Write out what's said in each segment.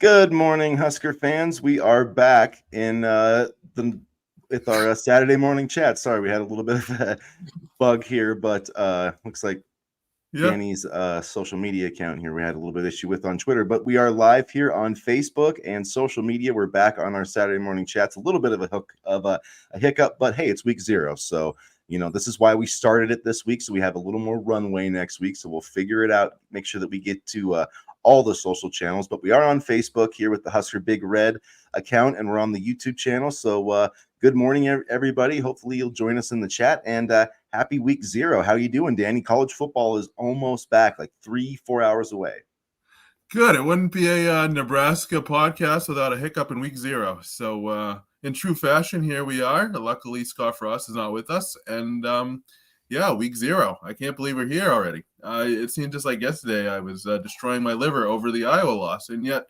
Good morning, Husker fans. We are back in with our Saturday morning chat. Sorry, we had a little bit of a bug here, but looks like Danny's social media account here we had a little bit of issue with on Twitter. But we are live here on Facebook and social media. We're back on our Saturday morning chats. A little bit of a hiccup, but hey, it's week 0, so this is why we started it this week. So we have a little more runway next week. So we'll figure it out. Make sure that we get to all the social channels, but we are on Facebook here with the Husker Big Red account, and we're on the YouTube channel. So good morning, everybody. Hopefully you'll join us in the chat, and happy week 0. How you doing, Danny? College football is almost back, like 3-4 hours away. Good. It wouldn't be a Nebraska podcast without a hiccup in week 0. So in true fashion, here we are. Luckily, Scott Frost is not with us, and week 0. I can't believe we're here already. It seemed just like yesterday I was destroying my liver over the Iowa loss, and yet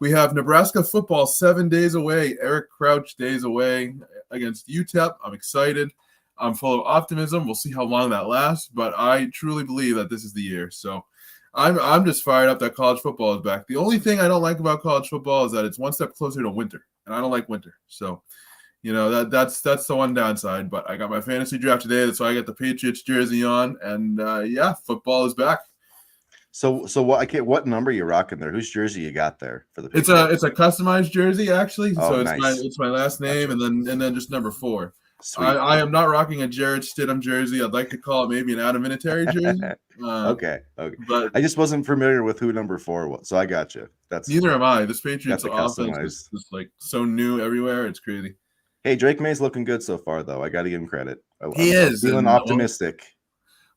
we have Nebraska football 7 days away, Eric Crouch days away against UTEP. I'm excited. I'm full of optimism. We'll see how long that lasts, but I truly believe that this is the year. So I'm just fired up that college football is back. The only thing I don't like about college football is that it's one step closer to winter, and I don't like winter. So that's the one downside, but I got my fantasy draft today, so I got the Patriots jersey on, and football is back. So what number are you rocking there? Whose jersey you got there for the Patriots? It's a customized jersey actually. Oh, so nice. it's my last name. Gotcha. and then just number 4. Sweet. I am not rocking a Jarrett Stidham jersey. I'd like to call it maybe an Adam Vinatieri jersey. Okay. But I just wasn't familiar with who number 4 was, so I got you. Neither am I. This Patriots offense is just like so new everywhere. It's crazy. Hey, Drake May's looking good so far, though. I got to give him credit. He is feeling optimistic.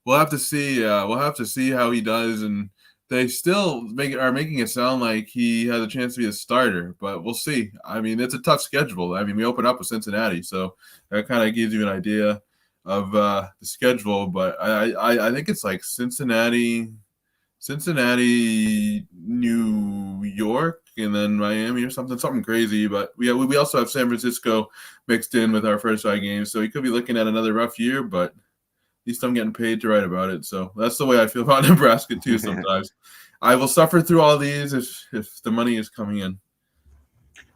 We'll have to see. We'll have to see how he does, and they still are making it sound like he has a chance to be a starter, but we'll see. I mean, it's a tough schedule. I mean, we open up with Cincinnati, so that kind of gives you an idea of the schedule. But I think it's like Cincinnati, New York, and then Miami or something crazy. But we also have San Francisco mixed in with our first 5 games, so he could be looking at another rough year, but at least I'm getting paid to write about it. So that's the way I feel about Nebraska too sometimes. I will suffer through all these if the money is coming in.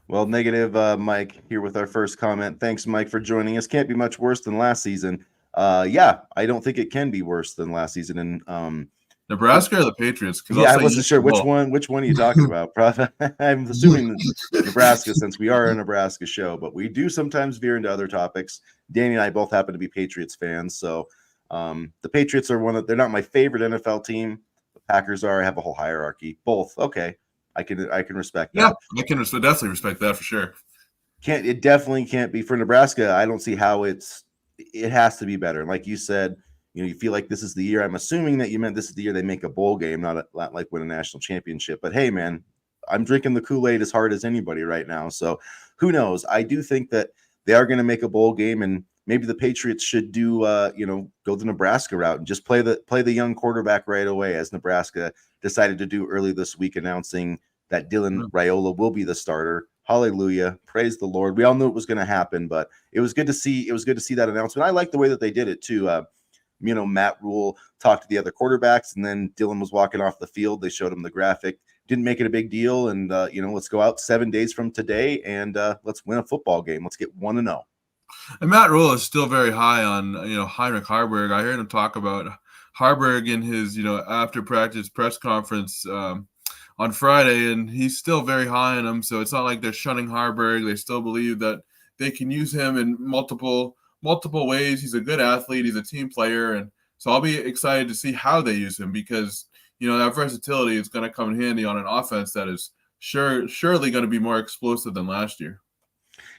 Well, negative Mike here with our first comment. Thanks, Mike, for joining us. Can't be much worse than last season. I don't think it can be worse than last season. And Nebraska or the Patriots? I wasn't sure which one are you talking about. I'm assuming Nebraska, since we are a Nebraska show, but we do sometimes veer into other topics. Danny and I both happen to be Patriots fans, so the Patriots are they're not my favorite NFL team. The Packers are. I have a whole hierarchy. Both. Okay. I can respect that. Yeah, I can definitely respect that for sure. It definitely can't be for Nebraska. I don't see how it has to be better. And like you said, you feel like this is the year. I'm assuming that you meant this is the year they make a bowl game, not like win a national championship. But hey, man, I'm drinking the Kool-Aid as hard as anybody right now. So who knows? I do think that they are going to make a bowl game, and maybe the Patriots should do, go the Nebraska route and just play the young quarterback right away, as Nebraska decided to do early this week, announcing that Dylan Raiola will be the starter. Hallelujah. Praise the Lord. We all knew it was going to happen, but it was good to see. It was good to see that announcement. I like the way that they did it too. Matt Rule talked to the other quarterbacks, and then Dylan was walking off the field. They showed him the graphic. Didn't make it a big deal, and let's go out 7 days from today and let's win a football game. Let's get 1-0. And Matt Rule is still very high on Heinrich Haarberg. I heard him talk about Haarberg in his after practice press conference on Friday, and he's still very high on him. So it's not like they're shunning Haarberg. They still believe that they can use him in multiple ways. He's a good athlete. He's a team player, and so I'll be excited to see how they use him, because that versatility is going to come in handy on an offense that is surely going to be more explosive than last year.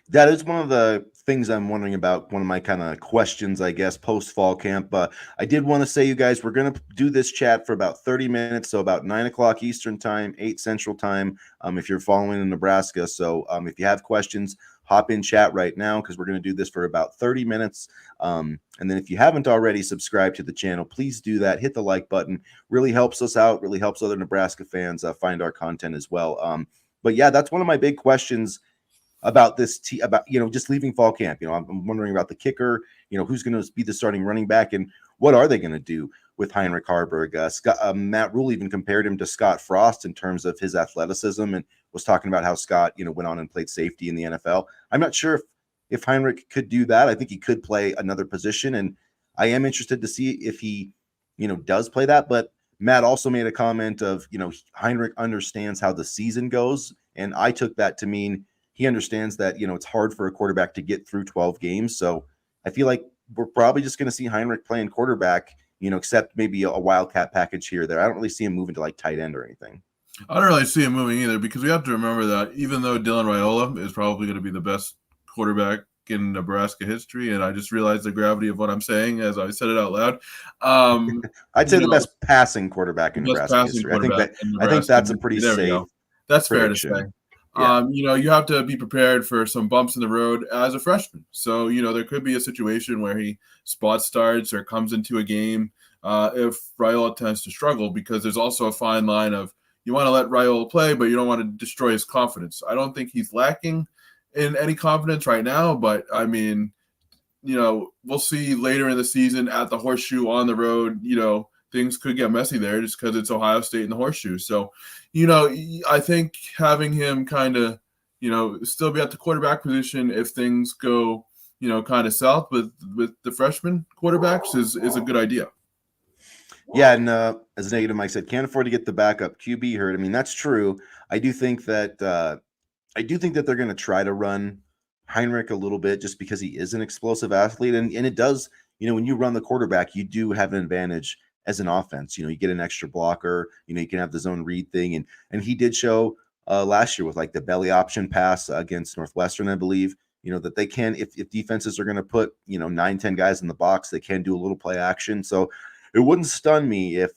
That is one of the things I'm wondering about, one of my kind of questions, I guess, post-fall camp. I did want to say, you guys, we're going to do this chat for about 30 minutes, so about 9 o'clock Eastern time, 8 Central time, if you're following in Nebraska. So if you have questions, hop in chat right now, because we're going to do this for about 30 minutes. And then if you haven't already subscribed to the channel, please do that. Hit the like button. Really helps us out, really helps other Nebraska fans find our content as well. But yeah, that's one of my big questions about this just leaving fall camp. I'm wondering about the kicker, who's going to be the starting running back, and what are they going to do? with Heinrich Haarberg. Matt Rule even compared him to Scott Frost in terms of his athleticism, and was talking about how Scott, went on and played safety in the NFL. I'm not sure if Heinrich could do that. I think he could play another position, and I am interested to see if he, does play that. But Matt also made a comment of, Heinrich understands how the season goes, and I took that to mean he understands that, it's hard for a quarterback to get through 12 games. So I feel like we're probably just going to see Heinrich playing quarterback, except maybe a wildcat package here or there. I don't really see him moving to like tight end or anything. I don't really see him moving either, because we have to remember that even though Dylan Raiola is probably going to be the best quarterback in Nebraska history, and I just realized the gravity of what I'm saying as I said it out loud. I'd say the best passing quarterback in Nebraska history. I think that's a pretty safe. That's fair to say. Yeah. You have to be prepared for some bumps in the road as a freshman. So, there could be a situation where he spot starts or comes into a game if Raiola tends to struggle, because there's also a fine line of you want to let Raiola play, but you don't want to destroy his confidence. I don't think he's lacking in any confidence right now, but I mean, we'll see later in the season at the Horseshoe on the road, things could get messy there just because it's Ohio State and the Horseshoe. So, I think having him kind of, still be at the quarterback position if things go, kind of south with the freshman quarterbacks is a good idea. Yeah, and as Negative Mike said, can't afford to get the backup QB hurt. I mean, that's true. I do think that they're going to try to run Heinrich a little bit just because he is an explosive athlete, and it does. When you run the quarterback, you do have an advantage as an offense. You get an extra blocker. You can have the zone read thing, and he did show last year with like the belly option pass against Northwestern, I believe. That they can, if defenses are going to put 9-10 guys in the box, they can do a little play action. So it wouldn't stun me if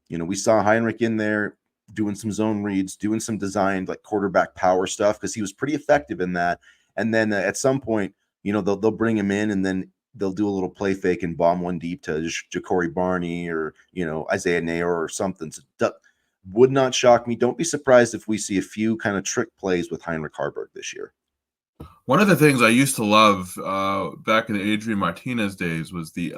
we saw Heinrich in there doing some zone reads, doing some designed like quarterback power stuff, because he was pretty effective in that. And then at some point, they'll bring him in, and then they'll do a little play fake and bomb one deep to Ja'Cory Barney or Isaiah Nayor or something. So that would not shock me. Don't be surprised if we see a few kind of trick plays with Heinrich Haarberg this year. One of the things I used to love back in the Adrian Martinez days was the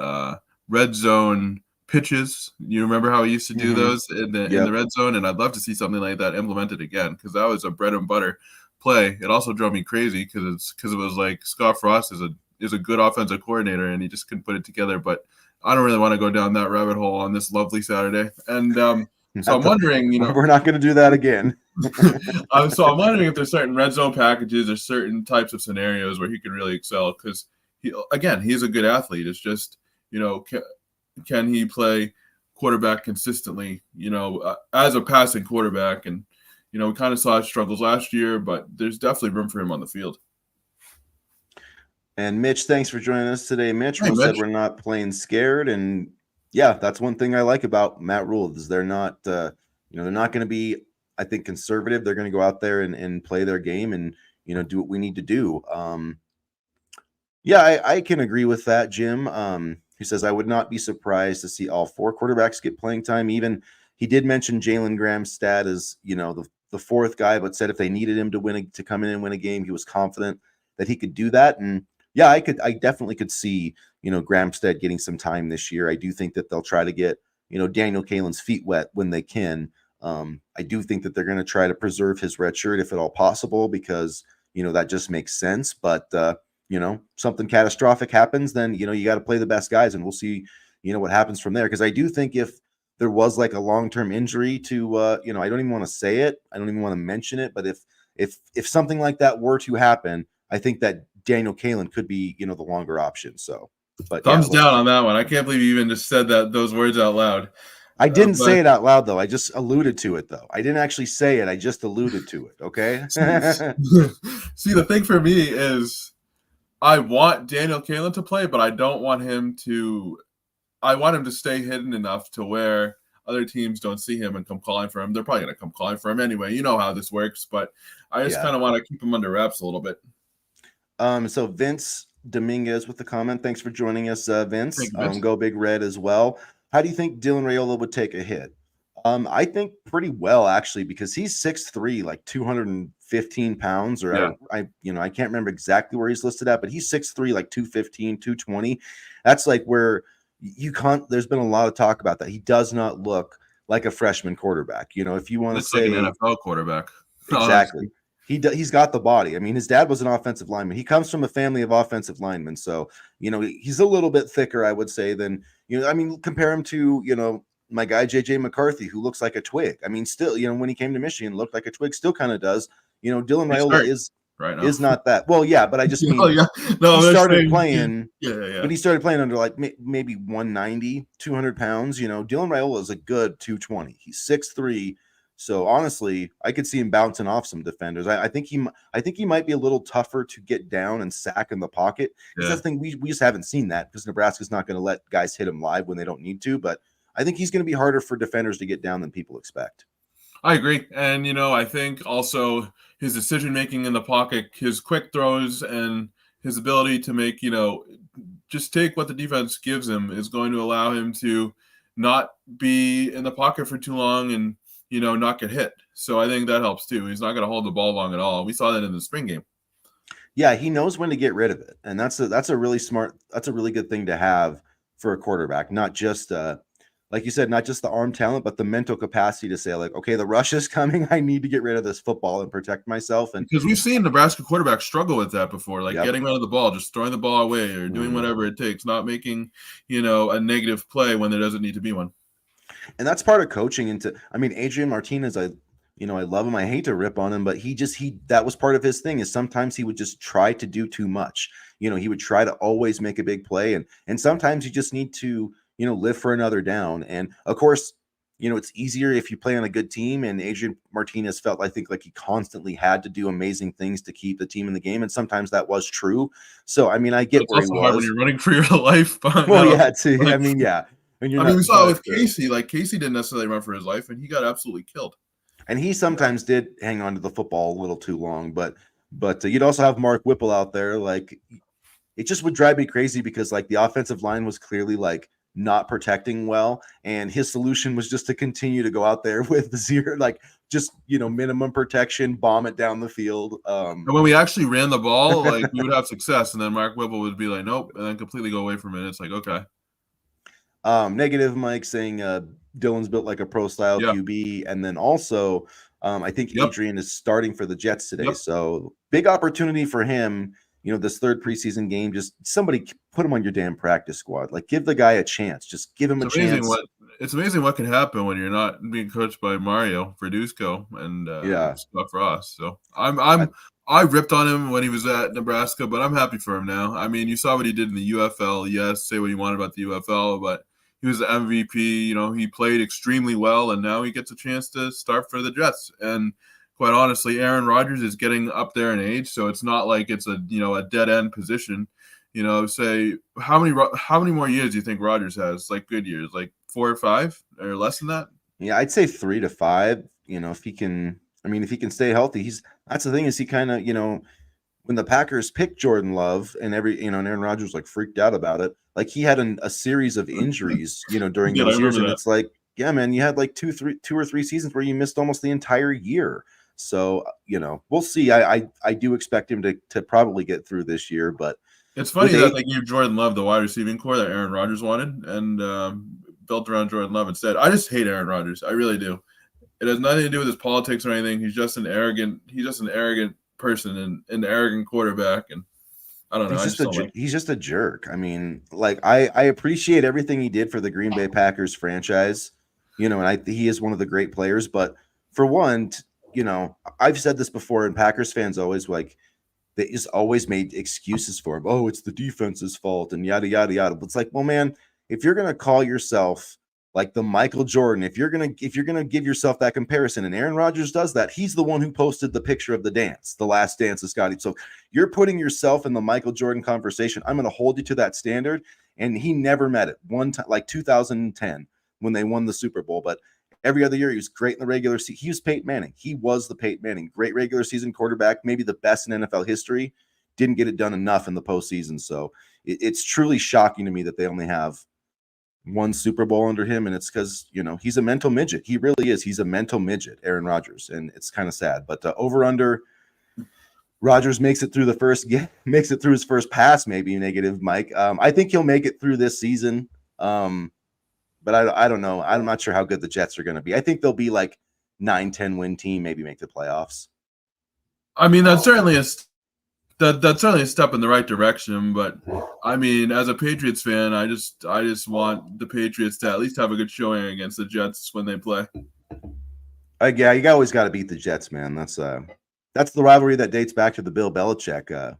red zone pitches. You remember how he used to do those in the red zone? And I'd love to see something like that implemented again, because that was a bread and butter play. It also drove me crazy because it was like Scott Frost is a good offensive coordinator, and he just couldn't put it together. But I don't really want to go down that rabbit hole on this lovely Saturday. And so I'm wondering, we're not going to do that again. So I'm wondering if there's certain red zone packages or certain types of scenarios where he could really excel, because he's a good athlete. It's just, can he play quarterback consistently, as a passing quarterback? And, we kind of saw his struggles last year, but there's definitely room for him on the field. And Mitch, thanks for joining us today. Mitch said we're not playing scared. And yeah, that's one thing I like about Matt Rule is they're not, they're not going to be, I think, conservative. They're going to go out there and play their game and, do what we need to do. Yeah, I can agree with that, Jim. He says, I would not be surprised to see all four quarterbacks get playing time. Even he did mention Jalen Graham's stat as, the fourth guy, but said if they needed him to come in and win a game, he was confident that he could do that. And yeah, I definitely could see, Gramstead getting some time this year. I do think that they'll try to get, Daniel Kaelin's feet wet when they can. I do think that they're going to try to preserve his red shirt if at all possible, because, that just makes sense. But, something catastrophic happens, then, you got to play the best guys, and we'll see, what happens from there. Because I do think if there was like a long-term injury to, I don't even want to say it. I don't even want to mention it. But if something like that were to happen, I think that Daniel Kaelin could be, the longer option. So, but thumbs down on that one. I can't believe you even just said those words out loud. I didn't say it out loud, though. I just alluded to it, though. I didn't actually say it. I just alluded to it. Okay. See, the thing for me is I want Daniel Kaelin to play, but I don't want him to. I want him to stay hidden enough to where other teams don't see him and come calling for him. They're probably going to come calling for him anyway. You know how this works, but I just kind of want to keep him under wraps a little bit. So Vince Dominguez with the comment. Thanks for joining us, Vince. Vince. Go Big Red as well. How do you think Dylan Raiola would take a hit? I think pretty well, actually, because he's 6'3", like 215 pounds, or I can't remember exactly where he's listed at, but he's 6'3", like 215, 220. That's like where, you can't. There's been a lot of talk about that. He does not look like a freshman quarterback. If you want to Looks like an say NFL quarterback. exactly, Honestly. he's got the body. I mean, his dad was an offensive lineman. He comes from a family of offensive linemen, so he's a little bit thicker, I would say, than I mean, compare him to my guy JJ McCarthy, who looks like a twig. I mean, still, when he came to Michigan, looked like a twig. Still kind of does. Dylan He's Raiola hurt right now. is not that. Well, yeah, but I just Oh, mean yeah. No, he I'm just started saying, playing. yeah. But he started playing under like maybe 190, 200 pounds. Dylan Raiola is a good 220. He's 6'3". So honestly, I could see him bouncing off some defenders. I think he might be a little tougher to get down and sack in the pocket. Because that's the thing, we just haven't seen that because Nebraska's not going to let guys hit him live when they don't need to. But I think he's going to be harder for defenders to get down than people expect. I agree. And, I think also his decision making in the pocket, his quick throws, and his ability to make, just take what the defense gives him is going to allow him to not be in the pocket for too long and, not get hit. So I think that helps too. He's not going to hold the ball long at all. We saw that in the spring game. Yeah, he knows when to get rid of it. And that's a really good thing to have for a quarterback, not just like you said, not just the arm talent, but the mental capacity to say, like, okay, the rush is coming. I need to get rid of this football and protect myself. And because we've seen Nebraska quarterbacks struggle with that before, like yep. getting rid of the ball, just throwing the ball away or doing whatever it takes, not making, a negative play when there doesn't need to be one. And that's part of coaching I mean, Adrian Martinez, I love him. I hate to rip on him, but that was part of his thing is sometimes he would just try to do too much. He would try to always make a big play. And sometimes you just need to, live for another down. And of course, it's easier if you play on a good team. And Adrian Martinez felt, I think, like he constantly had to do amazing things to keep the team in the game. And sometimes that was true. So, I mean, I get where he was. Hard when you're running for your life. Well, yeah, too. I mean, yeah. And we saw it with Casey. Like, Casey didn't necessarily run for his life, and he got absolutely killed. And he sometimes did hang on to the football a little too long. But you'd also have Mark Whipple out there. Like, it just would drive me crazy because, like, the offensive line was clearly, like, not protecting well, and his solution was just to continue to go out there with zero, like, just minimum protection, bomb it down the field. And when we actually ran the ball, like, we would have success, and then Mark Whipple would be like, nope, and then completely go away from it. It's like, okay. Negative Mike saying Dylan's built like a pro style QB, and then also I think Adrian is starting for the Jets today, so big opportunity for him. This third preseason game, just somebody put him on your damn practice squad. Like, give the guy a chance. Just give him a chance. It's amazing what can happen when you're not being coached by Mario Verduzco and Scott Frost. So I ripped on him when he was at Nebraska, but I'm happy for him now. I mean, you saw what he did in the UFL. Yes, say what you want about the UFL, but he was the MVP. He played extremely well, and now he gets a chance to start for the Jets. And quite honestly, Aaron Rodgers is getting up there in age, so it's not like it's a dead end position. Say how many more years do you think Rodgers has? Like, good years, like 4 or 5 or less than that? Yeah, I'd say 3 to 5. If he can, if he can stay healthy, that's the thing is he kind of, when the Packers picked Jordan Love and and Aaron Rodgers like freaked out about it, like he had a series of injuries, during those years, and it's like, yeah, man, you had like 2 or 3 seasons where you missed almost the entire year. So, we'll see. I do expect him to probably get through this year, but it's funny that they gave Jordan Love the wide receiving core that Aaron Rodgers wanted and built around Jordan Love instead. I just hate Aaron Rodgers. I really do. It has nothing to do with his politics or anything. He's just an arrogant person and an arrogant quarterback. And I don't know. He's just a jerk. I mean, like, I appreciate everything he did for the Green Bay Packers franchise, and he is one of the great players. But for one, I've said this before, and Packers fans always they just always made excuses for him. Oh, it's the defense's fault and yada, yada, yada. But it's like, well, man, if you're going to call yourself like the Michael Jordan, if you're going to give yourself that comparison, and Aaron Rodgers does that, he's the one who posted the picture of the dance, the last dance of Scotty. So you're putting yourself in the Michael Jordan conversation. I'm going to hold you to that standard. And he never met it one time, like 2010 when they won the Super Bowl. But every other year, he was great in the regular season. He was Peyton Manning. He was the Peyton Manning. Great regular season quarterback, maybe the best in NFL history. Didn't get it done enough in the postseason. So it's truly shocking to me that they only have one Super Bowl under him. And it's because, he's a mental midget. He really is. He's a mental midget, Aaron Rodgers. And it's kind of sad. But over under, Rodgers makes it through his first pass, maybe negative, Mike. I think he'll make it through this season. But I don't know. I'm not sure how good the Jets are going to be. I think they'll be like 9-10 win team, maybe make the playoffs. I mean, that's certainly that's certainly a step in the right direction. But I mean, as a Patriots fan, I just want the Patriots to at least have a good showing against the Jets when they play. Yeah, you always got to beat the Jets, man. That's the rivalry that dates back to the Bill Belichick,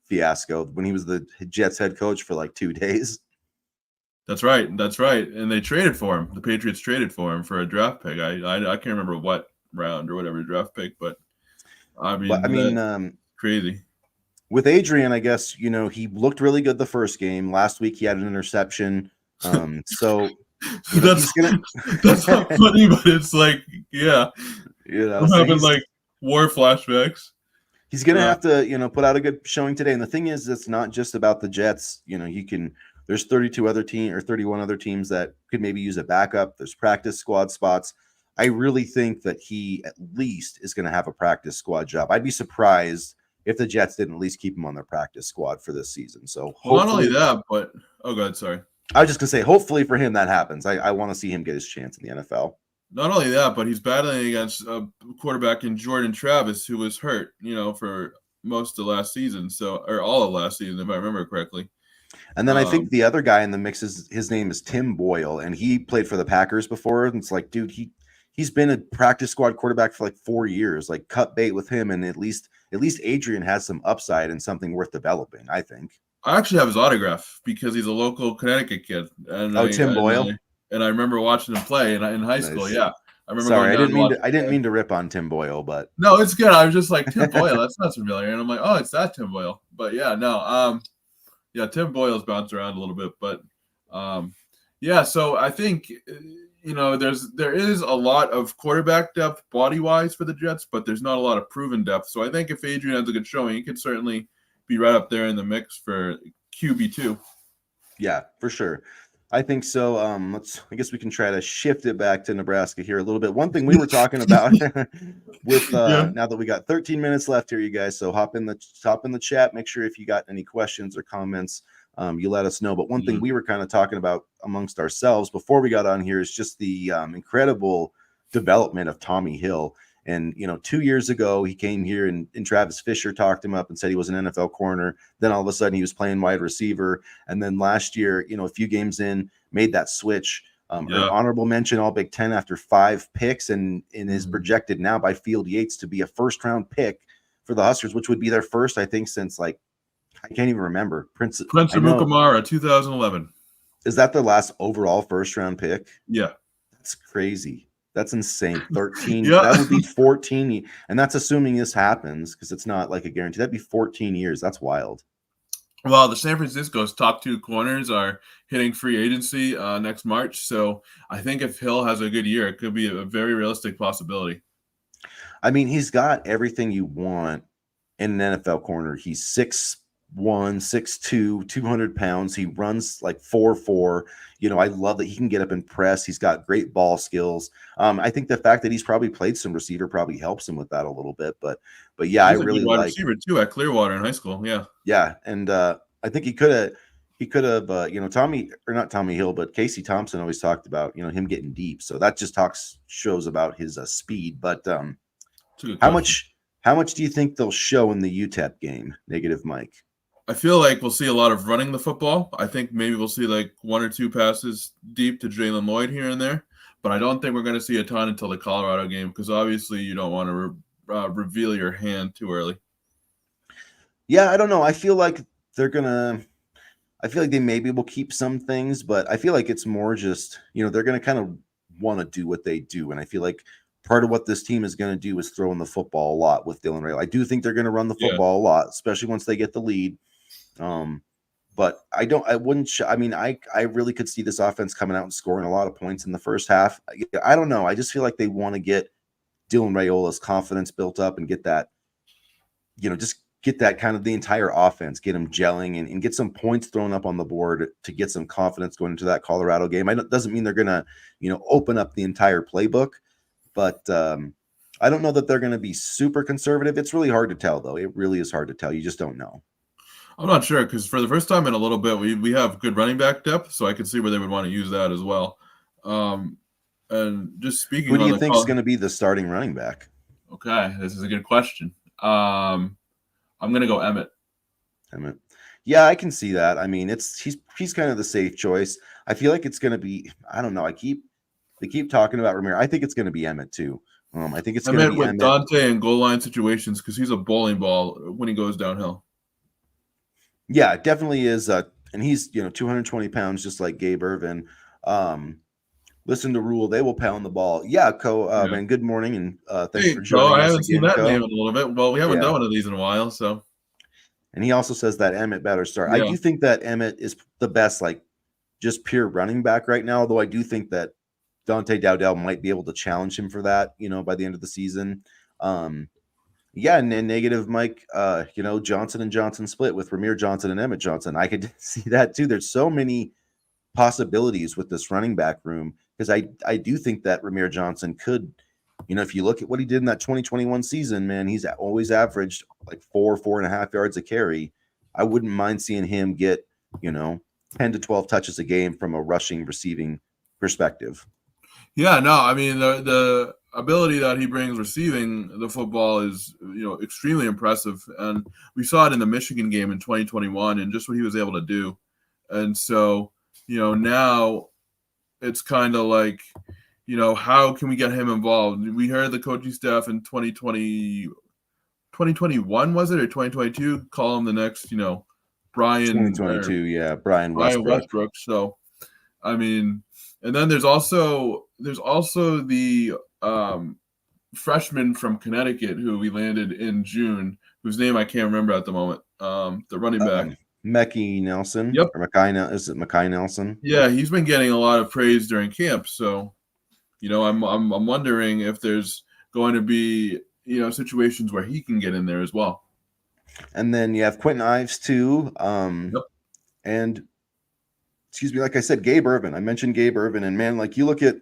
fiasco when he was the Jets head coach for like 2 days. That's right. And they traded for him. The Patriots traded for him for a draft pick. I can't remember what round or whatever draft pick, but I mean, crazy. With Adrian, I guess, he looked really good the first game. Last week he had an interception. So that's not funny, but it's like, yeah. I'm having like war flashbacks. He's gonna have to, put out a good showing today. And the thing is, it's not just about the Jets. There's 31 other teams that could maybe use a backup. There's practice squad spots. I really think that he at least is going to have a practice squad job. I'd be surprised if the Jets didn't at least keep him on their practice squad for this season. So not only that, but God, sorry. I was just gonna say, hopefully for him that happens. I want to see him get his chance in the NFL. Not only that, but he's battling against a quarterback in Jordan Travis, who was hurt, for most of last season, or all of last season, if I remember correctly. And then I think the other guy in the mix his name is Tim Boyle, and he played for the Packers before. And it's like, dude, he's been a practice squad quarterback for like 4 years. Like, cut bait with him, and at least Adrian has some upside and something worth developing, I think. I actually have his autograph because he's a local Connecticut kid. And Tim Boyle. And I remember watching him play in high school. Yeah, I remember. Sorry, I didn't mean to rip on Tim Boyle, but no, it's good. I was just like, Tim Boyle. That's not familiar, and I'm like, oh, it's that Tim Boyle. But yeah, no, yeah, Tim Boyle's bounced around a little bit, but yeah. So I think there is a lot of quarterback depth body wise for the Jets, but there's not a lot of proven depth. So I think if Adrian has a good showing, he could certainly be right up there in the mix for QB2. Yeah, for sure. I think so. I guess we can try to shift it back to Nebraska here a little bit. One thing we were talking about with now that we got 13 minutes left here, you guys. So hop in the chat. Make sure if you got any questions or comments, you let us know. But one thing we were kind of talking about amongst ourselves before we got on here is just the incredible development of Tommy Hill. And, 2 years ago, he came here and Travis Fisher talked him up and said he was an NFL corner. Then all of a sudden he was playing wide receiver. And then last year, a few games in, made that switch. An honorable mention all Big Ten after 5 picks and is projected now by Field Yates to be a first-round pick for the Huskers, which would be their first, I think, since I can't even remember. Prince Amukamara, 2011. Is that their last overall first-round pick? Yeah. That's crazy. That's insane. 13. That would be 14. And that's assuming this happens because it's not like a guarantee. That'd be 14 years. That's wild. Well, the San Francisco's top 2 corners are hitting free agency next March. So I think if Hill has a good year, it could be a very realistic possibility. I mean, he's got everything you want in an NFL corner. He's 6'1", 6'2", 200 pounds. He runs like 4.4. I love that he can get up and press. He's got great ball skills. I think the fact that he's probably played some receiver probably helps him with that a little bit. But yeah, he's I really like receiver too at Clearwater in high school. Yeah. Yeah, and I think he could have Tommy, or not Tommy Hill, but Casey Thompson always talked about him getting deep. So that just shows about his speed. But how much do you think they'll show in the UTEP game? Negative Mike. I feel like we'll see a lot of running the football. I think maybe we'll see like 1 or 2 passes deep to Jalen Lloyd here and there. But I don't think we're going to see a ton until the Colorado game because obviously you don't want to reveal your hand too early. Yeah, I don't know. I feel like they maybe will keep some things, but I feel like it's more just, they're going to kind of want to do what they do. And I feel like part of what this team is going to do is throwing the football a lot with Dylan Rayle. I do think they're going to run the football a lot, especially once they get the lead. But I really could see this offense coming out and scoring a lot of points in the first half. I don't know. I just feel like they want to get Dylan Rayola's confidence built up and get that, just get that kind of the entire offense, get him gelling and get some points thrown up on the board to get some confidence going into that Colorado game. It doesn't mean they're going to, open up the entire playbook, but I don't know that they're going to be super conservative. It's really hard to tell, though. It really is hard to tell. You just don't know. I'm not sure because for the first time in a little bit, we have good running back depth, so I could see where they would want to use that as well. And just speaking Who do on you the think is call, going to be the starting running back? okay, this is a good question. I'm gonna go Emmett. Emmett. Yeah, I can see that. I mean, he's kind of the safe choice. I feel like it's going to be. I don't know. They keep talking about Ramirez. I think it's going to be Emmett too. I think it's going to Emmett be with Emmett. Dante in goal line situations because he's a bowling ball when he goes downhill. Yeah, it definitely is. And he's 220 pounds, just like Gabe Irvin. Listen to Rule; they will pound the ball. Yeah, Yeah. man. Good morning, and thanks Hey, for Co, joining I us haven't seen again, that name Co. in a little bit. Well, we haven't done Yeah, one of these in a while, so and he also says that Emmett better start. I yeah. do think that Emmett is the best, like just pure running back right now. Although I do think that Dante Dowdell might be able to challenge him for that, by the end of the season. Yeah, and then negative Mike, Johnson and Johnson split with Ramir Johnson and Emmett Johnson. I could see that too. There's so many possibilities with this running back room because I do think that Ramir Johnson could, if you look at what he did in that 2021 season, man, he's always averaged like 4.5 yards a carry. I wouldn't mind seeing him get, 10 to 12 touches a game from a rushing receiving perspective. Yeah, no, I mean the ability that he brings receiving the football is extremely impressive, and we saw it in the Michigan game in 2021, and just what he was able to do. And so now it's kind of like how can we get him involved? We heard the coaching staff in 2021 was it or 2022 call him the next Brian 2022, yeah, Brian Brian Westbrook. Westbrook. So I mean, and then there's also the freshman from Connecticut who we landed in June, whose name I can't remember at the moment. The running back. Mecky Nelson Yep. or Mackay, is it Mackay Nelson? Yeah, he's been getting a lot of praise during camp. So, I'm wondering if there's going to be situations where he can get in there as well. And then you have Quentin Ives too. Yep. And excuse me, like I said, Gabe Irvin. I mentioned Gabe Irvin, and man, like you look at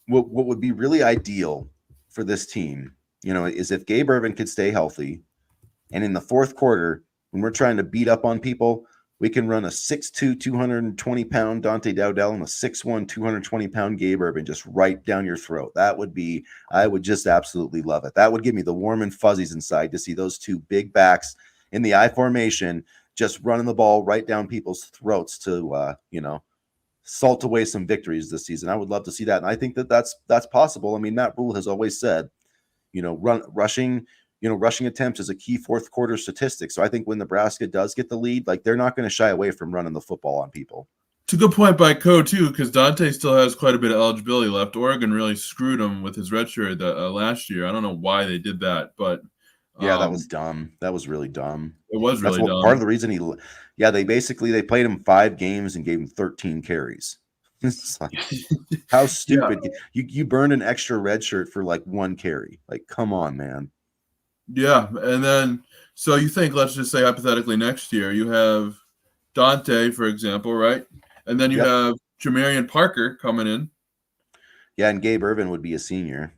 what would be really ideal for this team, is if Gabe Irvin could stay healthy, and in the fourth quarter, when we're trying to beat up on people, we can run a 6'2", 220-pound Dante Dowdell and a 6'1", 220-pound Gabe Irvin just right down your throat. I would just absolutely love it. That would give me the warm and fuzzies inside to see those two big backs in the I formation just running the ball right down people's throats to, salt away some victories this season. I would love to see that. And I think that that's possible. I mean, Matt Rule has always said, rushing attempts is a key fourth quarter statistic. So I think when Nebraska does get the lead, like they're not going to shy away from running the football on people. It's a good point by Co too, because Dante still has quite a bit of eligibility left. Oregon really screwed him with his redshirt last year. I don't know why they did that, but yeah, that was dumb. That was really dumb. It was really dumb. Part of the reason they played him 5 games and gave him 13 carries. It's like, how stupid. Yeah. You burned an extra red shirt for like 1 carry. Like, come on, man. Yeah. And then, so you think, let's just say hypothetically next year, you have Dante, for example, right? And then you have Jamarian Parker coming in. Yeah, and Gabe Irvin would be a senior.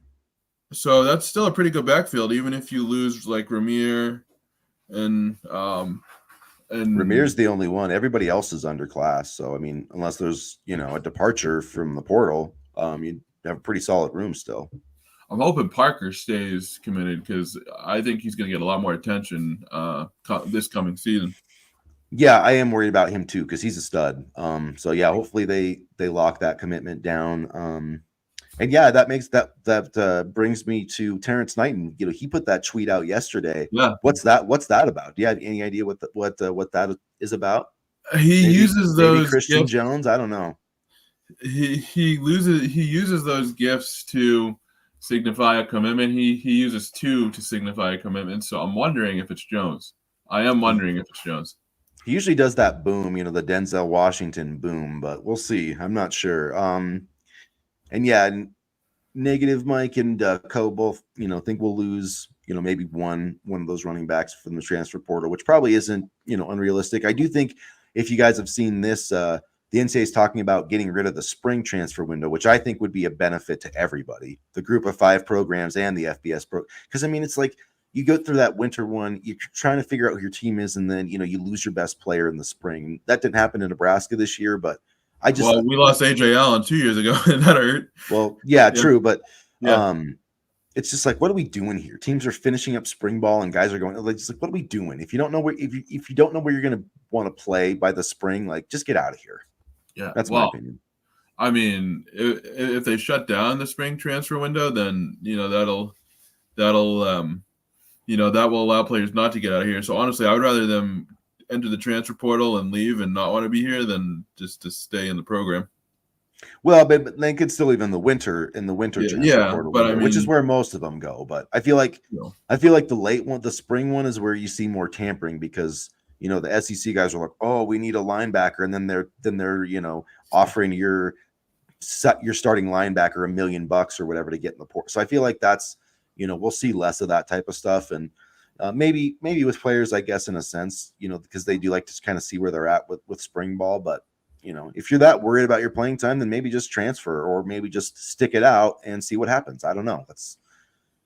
So that's still a pretty good backfield, even if you lose like Ramir and Ramir's the only one. Everybody else is underclass. So I mean, unless there's a departure from the portal, you have a pretty solid room still. I'm hoping Parker stays committed because I think he's going to get a lot more attention this coming season. Yeah, I am worried about him too because he's a stud. So yeah, hopefully they lock that commitment down. And yeah, that makes that brings me to Terrence Knighton. He put that tweet out yesterday. Yeah, what's that about? Do you have any idea what that is about? He uses those Christian gifts. Jones. I don't know. He uses those gifts to signify a commitment. He uses 2 to signify a commitment. So I'm wondering if it's Jones. I am wondering if it's Jones. He usually does that boom, the Denzel Washington boom, but we'll see. I'm not sure. And yeah, negative Mike and Co both, think we'll lose, maybe one of those running backs from the transfer portal, which probably isn't, unrealistic. I do think if you guys have seen this, the NCAA is talking about getting rid of the spring transfer window, which I think would be a benefit to everybody, the group of 5 programs and the FBS pro. Because I mean, it's like you go through that winter one, you're trying to figure out who your team is, and then you lose your best player in the spring. That didn't happen in Nebraska this year, but Well, we lost AJ Allen 2 years ago, and that hurt. Well, yeah, Yeah. true, but Yeah. it's just like, what are we doing here? Teams are finishing up spring ball, and guys are going like, just like, what are we doing? If you don't know where, if you don't know where you're going to want to play by the spring, like, just get out of here. Yeah. That's my opinion. I mean, if they shut down the spring transfer window, then that'll that will allow players not to get out of here. So honestly, I would rather them enter the transfer portal and leave and not want to be here than just to stay in the program. Well, but they could still leave in the winter transfer portal but window, I mean, which is where most of them go. But I feel like the late one, the spring one, is where you see more tampering because the SEC guys are like, oh, we need a linebacker, and then they're offering your starting linebacker $1 million or whatever to get in the port. So I feel like that's we'll see less of that type of stuff, and maybe with players, I guess, in a sense, because they do like to kind of see where they're at with spring ball. But if you're that worried about your playing time, then maybe just transfer, or maybe just stick it out and see what happens. I don't know.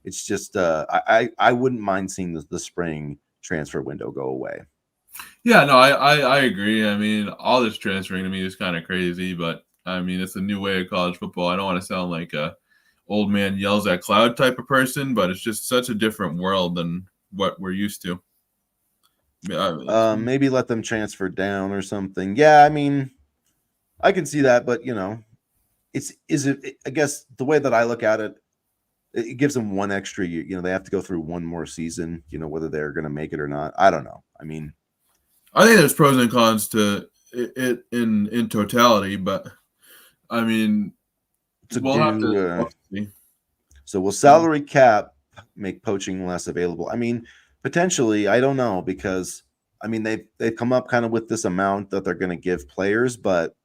It's just I wouldn't mind seeing the spring transfer window go away. Yeah, no, I agree. I mean, all this transferring to me is kind of crazy, but I mean, it's a new way of college football. I don't want to sound like a old man yells at cloud type of person, but it's just such a different world than what we're used to. Maybe let them transfer down or something. Yeah, I mean, I can see that, but I guess the way that I look at it, it gives them one extra year. They have to go through one more season, whether they're going to make it or not. I don't know. I mean, I think there's pros and cons to it in totality, but I mean, we'll have to see. So will salary cap make poaching less available? I mean, potentially. I don't know, because I mean they've come up kind of with this amount that they're going to give players, but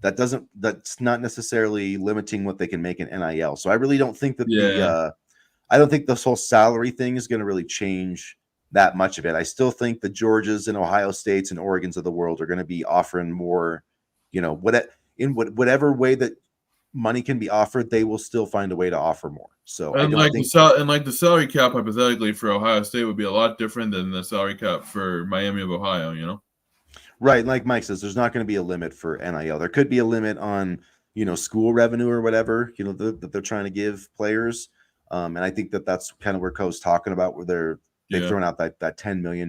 that's not necessarily limiting what they can make in NIL. So I really don't think that I don't think this whole salary thing is going to really change that much of it. I still think the Georgias and Ohio States and Oregons of the world are going to be offering more, whatever way that money can be offered, they will still find a way to offer more. So the salary cap hypothetically for Ohio State would be a lot different than the salary cap for Miami of Ohio, Right, like Mike says, there's not going to be a limit for NIL. There could be a limit on school revenue or whatever that they're trying to give players, and I think that's kind of where Co's talking about, where they've thrown out that $10 million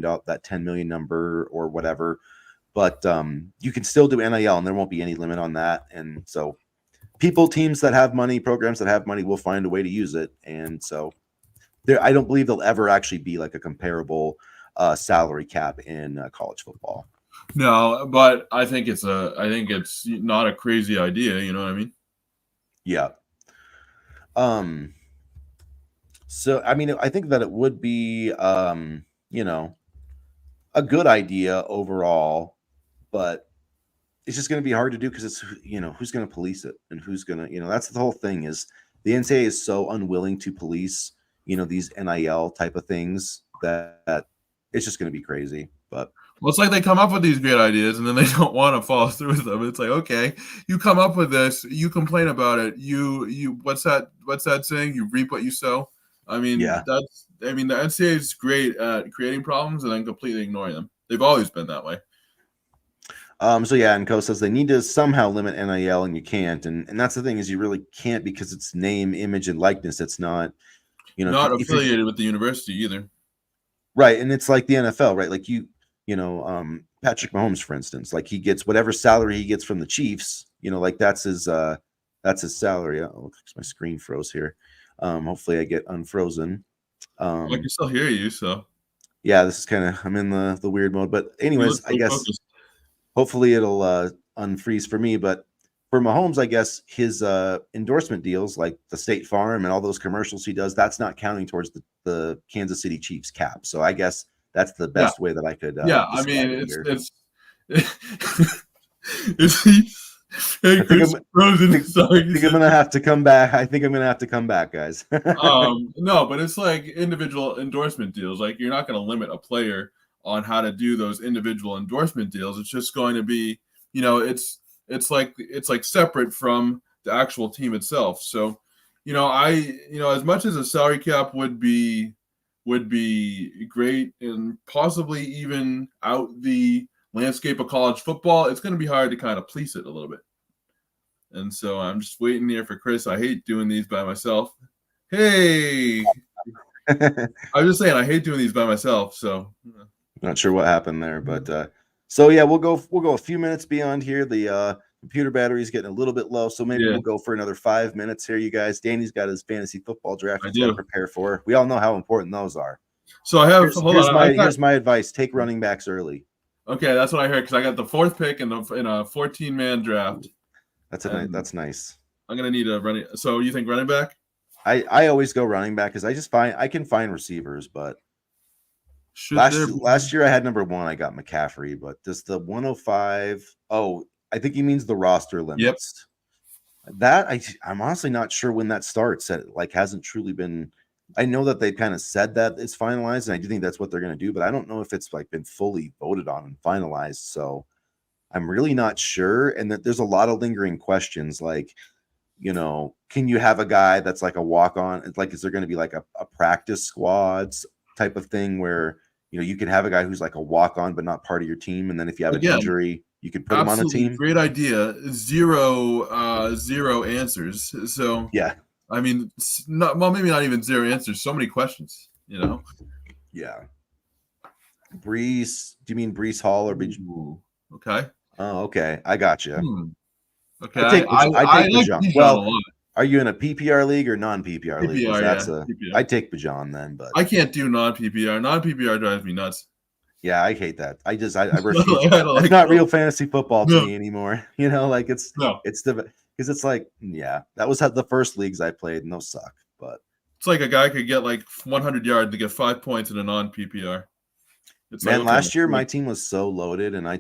number or whatever, but you can still do NIL and there won't be any limit on that, and so teams that have money, programs that have money will find a way to use it, and so I don't believe there'll ever actually be like a comparable salary cap in college football. No, but I think it's not a crazy idea. You know what I mean? Yeah. So I mean, I think that it would be a good idea overall, but it's just going to be hard to do because it's who's going to police it and who's going to that's the whole thing, is the NCAA is so unwilling to police these NIL type of things that it's just going to be crazy. But well, it's like they come up with these great ideas and then they don't want to follow through with them. It's like, okay, you come up with this, you complain about it. You what's that saying? You reap what you sow. I mean, the NCAA is great at creating problems and then completely ignoring them. They've always been that way. So yeah, and Co says they need to somehow limit NIL, and you can't, and that's the thing, is you really can't, because it's name, image, and likeness. It's not, not affiliated with the university either. Right, and it's like the NFL, right? Like Patrick Mahomes, for instance, like he gets whatever salary he gets from the Chiefs, like that's his salary. Oh, my screen froze here. Hopefully I get unfrozen. I can still hear you, so yeah, this is I'm in the weird mode. But anyways, I guess hopefully it'll unfreeze for me. But for Mahomes, I guess his endorsement deals, like the State Farm and all those commercials he does, that's not counting towards the Kansas City Chiefs cap. So I guess that's the best way that I could. I mean, it's I think I'm gonna have to come back. I think I'm gonna have to come back, guys. No, but it's like individual endorsement deals. Like, you're not going to limit a player on how to do those individual endorsement deals. It's just going to be, it's like separate from the actual team itself. So, as much as a salary cap would be would be great and possibly even out the landscape of college football. It's going to be hard to kind of police it a little bit. And so I'm just waiting here for Chris. I hate doing these by myself. Hey, I was just saying I hate doing these by myself. So not sure what happened there, but so yeah, we'll go a few minutes beyond here. The computer battery is getting a little bit low, so maybe we'll go for another 5 minutes here, you guys. Danny's got his fantasy football draft he's got to prepare for. We all know how important those are. So I have here's my advice: take running backs early. Okay, that's what I heard because I got the 4th pick in a 14-man draft. That's nice. I'm gonna need a running. So you think running back? I always go running back because I can find receivers, but last year I had number 1. I got McCaffrey, but does the 105? Oh, I think he means the roster limits. Yep. That I'm honestly not sure when that starts. That hasn't truly been. I know that they kind of said that it's finalized, and I do think that's what they're going to do, but I don't know if it's been fully voted on and finalized. So I'm really not sure, and that there's a lot of lingering questions, can you have a guy that's like a walk-on? Is there going to be like a practice squads type of thing where you can have a guy who's like a walk-on but not part of your team, and then if you have an injury, you could put him on a team? Great idea. Zero answers. So yeah. I mean, maybe not even zero answers. So many questions, Yeah. Brees. Do you mean Brees Hall or okay? Oh, okay. I got you. Okay. I take Bijan. Well, are you in a PPR league or non-PPR league? PPR. I take Bijan then, but I can't do non-PPR. Non-PPR drives me nuts. Yeah, I hate that. I refuse. It's not real fantasy football to me anymore. Because it's like, yeah, that was the first leagues I played, and those suck. But it's like a guy could get like 100 yards to get 5 points in a non-PPR. Last year my team was so loaded, and I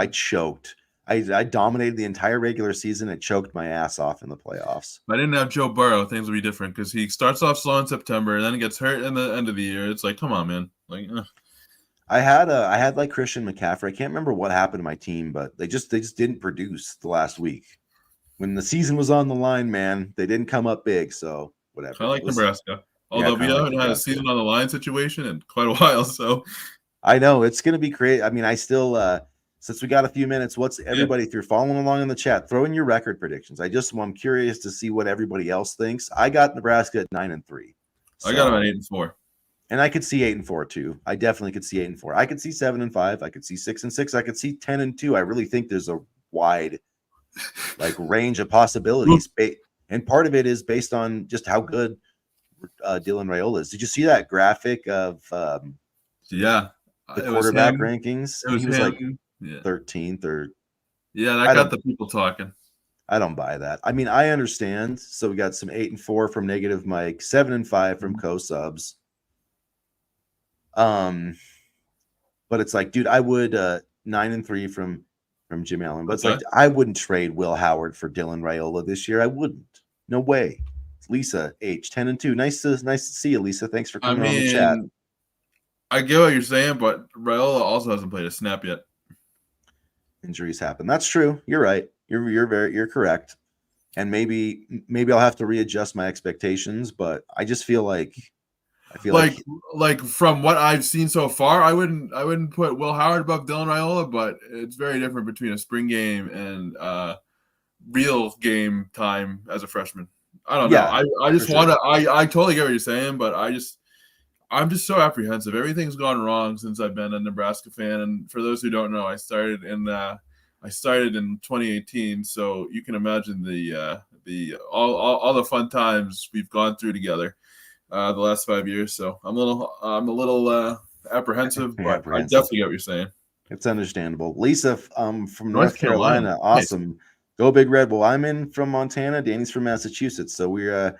choked. I dominated the entire regular season. It choked my ass off in the playoffs. If I didn't have Joe Burrow, things would be different because he starts off slow in September and then he gets hurt in the end of the year. It's like, come on, man. I had like Christian McCaffrey. I can't remember what happened to my team, but they just didn't produce the last week. When the season was on the line, man, they didn't come up big. So whatever. Kind of like Nebraska. Although we haven't had a season on the line situation in quite a while. So I know it's going to be great. I mean, I still, since we got a few minutes, everybody, if you're following along in the chat, throw in your record predictions. I'm curious to see what everybody else thinks. I got Nebraska at 9-3. So, I got them at 8-4. And I could see 8-4 too. I definitely could see 8-4. I could see 7-5. I could see 6-6. I could see 10-2. I really think there's a wide range of possibilities. And part of it is based on just how good Dylan Raiola is. Did you see that graphic of the quarterback rankings? He was like 13th or that got the people talking. I don't buy that. I mean, I understand. So we got some 8-4 from Negative Mike, 7-5 from co-subs. But it's like, dude, I would 9-3 from Jim Allen, but it's like I wouldn't trade Will Howard for Dylan Raiola this year. I wouldn't. No way. Lisa H 10-2. Nice to see you, Lisa. Thanks for coming on the chat. I get what you're saying, but Raiola also hasn't played a snap yet. Injuries happen. That's true. You're right. You're correct. And maybe I'll have to readjust my expectations, but I just feel like from what I've seen so far, I wouldn't put Will Howard above Dylan Raiola, but it's very different between a spring game and real game time as a freshman. I don't know. I just want to. I totally get what you're saying, but I'm just so apprehensive. Everything's gone wrong since I've been a Nebraska fan. And for those who don't know, I started in 2018, so you can imagine all the fun times we've gone through together the last 5 years. So I'm a little apprehensive, but I definitely get what you're saying. It's understandable. Lisa from North Carolina, awesome. Nice. Go Big Red Bull. I'm in from Montana. Danny's from Massachusetts. So we're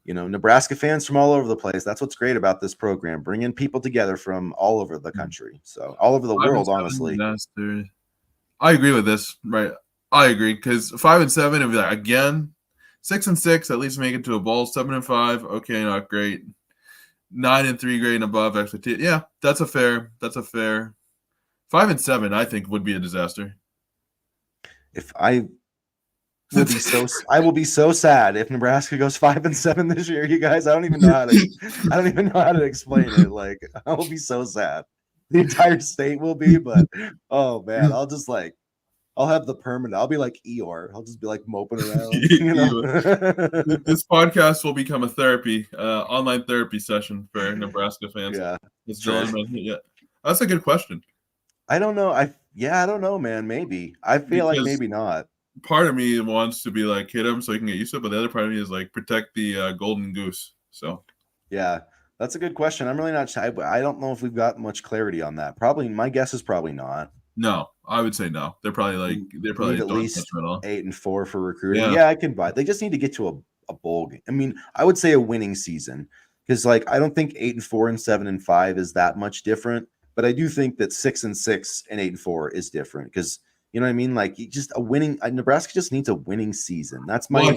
Nebraska fans from all over the place. That's what's great about this program, bringing people together from all over the country. So all over the world, honestly. I agree with this, right? I agree because 5-7, if again, 6-6, at least make it to a bowl. 7-5, okay, not great. 9-3, great and above expectation. Yeah, that's a fair. 5-7, I think, would be a disaster. I will be so sad if Nebraska goes 5-7 this year, you guys. I don't even know how to explain it. Like, I will be so sad. The entire state will be, but oh man, I'll have the permanent. I'll be like Eeyore. I'll just be like moping around, you know. This podcast will become a therapy, online therapy session for Nebraska fans. Yeah, It's sure. Yeah, that's a good question. I don't know. I don't know, man. Maybe I feel like maybe not. Part of me wants to be like hit him so he can get used to it, but the other part of me is like protect the golden goose. So yeah, that's a good question. I'm really not. I don't know if we've got much clarity on that. Probably, my guess is probably not. No, I would say no. They're probably need at least 8-4 for recruiting. Yeah. Yeah, I can buy. They just need to get to a bowl game. I mean, I would say a winning season because like I don't think 8-4 and 7-5 is that much different. But I do think that 6-6 and 8-4 is different because you know what I mean. Like just a winning. Nebraska just needs a winning season. That's my. Well,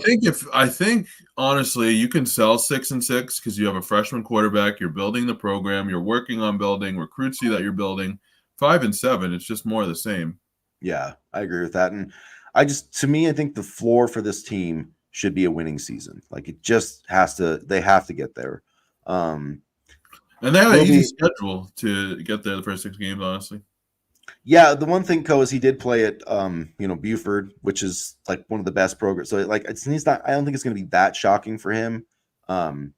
I think honestly, you can sell 6-6 because you have a freshman quarterback. You're building the program. You're working on building recruits. See that you're building 5-7. It's just more of the same. Yeah, I agree with that. And to me, I think the floor for this team should be a winning season. Like it just has to. They have to get there. And they have an easy schedule to get there the first 6 games, honestly. Yeah, the one thing, Co, is he did play at Buford, which is like one of the best programs. So like he's not. I don't think it's going to be that shocking for him. But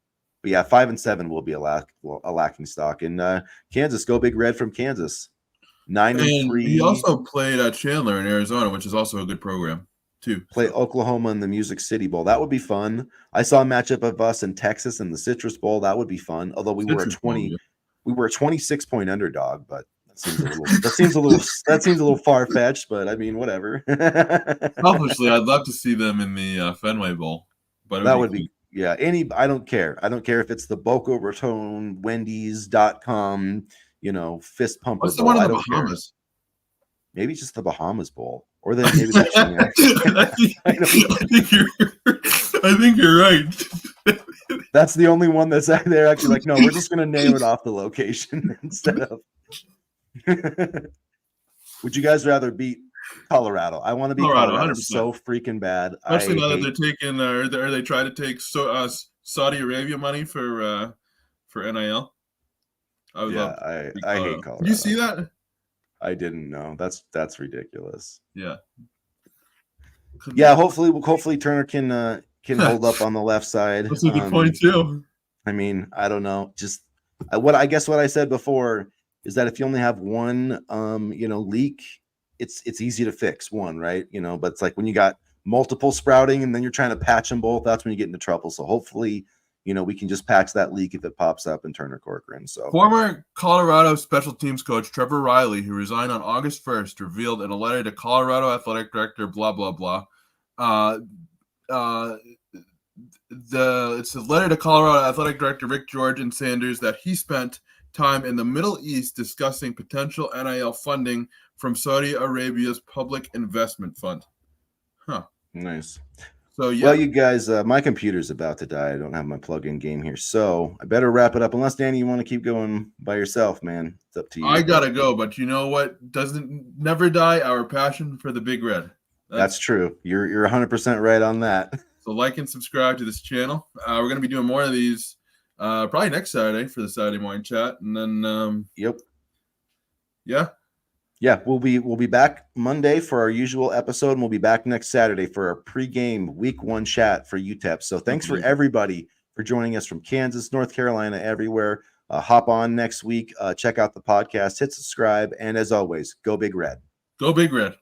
yeah, 5-7 will be a lacking stock. And Kansas, go Big Red from Kansas, 9-3. He also played at Chandler in Arizona, which is also a good program too. Play Oklahoma in the Music City Bowl. That would be fun. I saw a matchup of us in Texas in the Citrus Bowl. That would be fun. Although we were a 26-point underdog, but that seems a little far-fetched, but I mean, whatever. Selfishly, I'd love to see them in the Fenway Bowl, but that would be yeah. I don't care. I don't care if it's the Boca Raton Wendy's.com, fist pumper. What's the one in the Bahamas? Maybe just the Bahamas Bowl, or then maybe the I think you're right. That's the only one that's they're actually like, no, we're just gonna name it off the location instead of. Would you guys rather beat Colorado? I want to beat Colorado so freaking bad. Especially now that they're taking, or they try to take Saudi Arabia money for NIL. I hate Colorado. Did you see that? I didn't know. That's ridiculous. Yeah. Yeah. Hopefully Turner can hold up on the left side. That's a good point too. I mean, I don't know. Just what I said before is that if you only have one, leak, it's easy to fix one, right? But it's like when you got multiple sprouting and then you're trying to patch them both, that's when you get into trouble. So hopefully, we can just patch that leak if it pops up in Turner Corcoran. So former Colorado special teams coach Trevor Riley, who resigned on August 1st, revealed in a letter to Colorado athletic director, blah, blah, blah. It's a letter to Colorado athletic director Rick George and Sanders that he spent time in the Middle East discussing potential NIL funding from Saudi Arabia's Public Investment Fund. Huh. Nice. So yeah. Well, you guys, my computer's about to die. I don't have my plug-in game here, so I better wrap it up. Unless Danny, you want to keep going by yourself, man. It's up to you. I gotta go, but you know what doesn't never die? Our passion for the Big Red. That's true. You're 100% right on that. So like and subscribe to this channel. We're gonna be doing more of these probably next Saturday for the Saturday morning chat, and then yep. Yeah, we'll be back Monday for our usual episode, and we'll be back next Saturday for our pregame Week 1 chat for UTEP. So thanks for everybody for joining us from Kansas, North Carolina, everywhere. Hop on next week, check out the podcast, hit subscribe, and as always, go Big Red. Go Big Red.